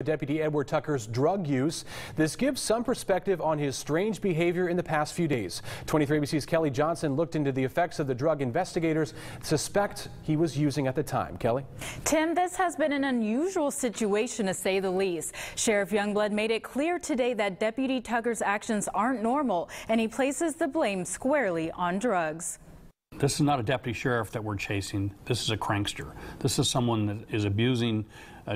Deputy Edward Tucker's drug use. This gives some perspective on his strange behavior in the past few days. 23 ABC's Kelly Johnson looked into the effects of the drug investigators suspect he was using at the time. Kelly? Tim, this has been an unusual situation to say the least. Sheriff Youngblood made it clear today that Deputy Tucker's actions aren't normal, and he places the blame squarely on drugs. This is not a deputy sheriff that we're chasing. This is a crankster. This is someone that is abusing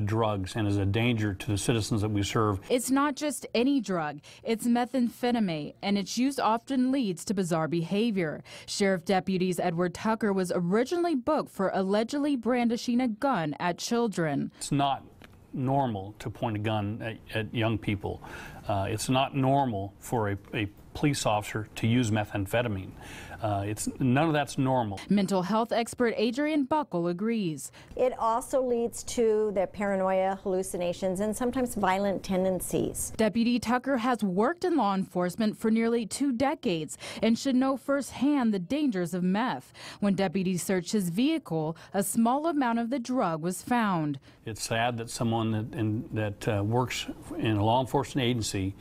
drugs and is a danger to the citizens that we serve. It's not just any drug. It's methamphetamine, and its use often leads to bizarre behavior. Sheriff Deputies Edward Tucker was originally booked for allegedly brandishing a gun at children. It's not normal to point a gun at young people. It's not normal for a police officer to use methamphetamine. None of that's normal. Mental health expert Adrian Buckle agrees. It also leads to their paranoia, hallucinations, and sometimes violent tendencies. Deputy Tucker has worked in law enforcement for nearly 2 decades and should know firsthand the dangers of meth. When deputies searched his vehicle, a small amount of the drug was found. It's sad that someone that works in a law enforcement agency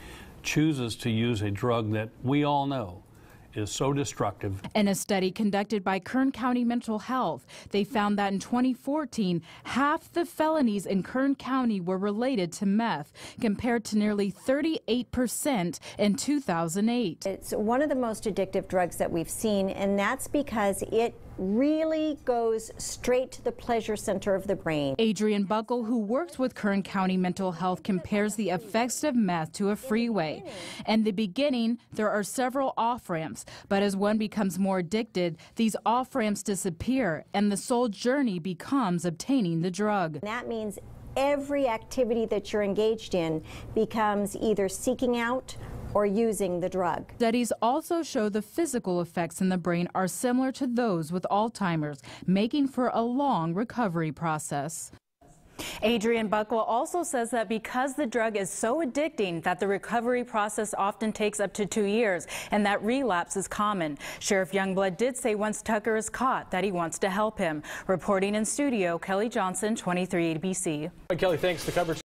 chooses to use a drug that we all know is so destructive. In a study conducted by Kern County Mental Health, they found that in 2014, half the felonies in Kern County were related to meth, compared to nearly 38% in 2008. It's one of the most addictive drugs that we've seen, and that's because it really goes straight to the pleasure center of the brain. Adrian Buckle, who works with Kern County Mental Health, compares the effects of meth to a freeway. In the beginning, there are several off-ramps, but as one becomes more addicted, these off-ramps disappear, and the sole journey becomes obtaining the drug. That means every activity that you're engaged in becomes either seeking out or using the drug. Studies also show the physical effects in the brain are similar to those with Alzheimer's, making for a long recovery process. Adrian Buckle also says that because the drug is so addicting that the recovery process often takes up to 2 years and that relapse is common. Sheriff Youngblood did say once Tucker is caught that he wants to help him. Reporting in studio, Kelly Johnson, 23 ABC. Kelly, thanks. The coverage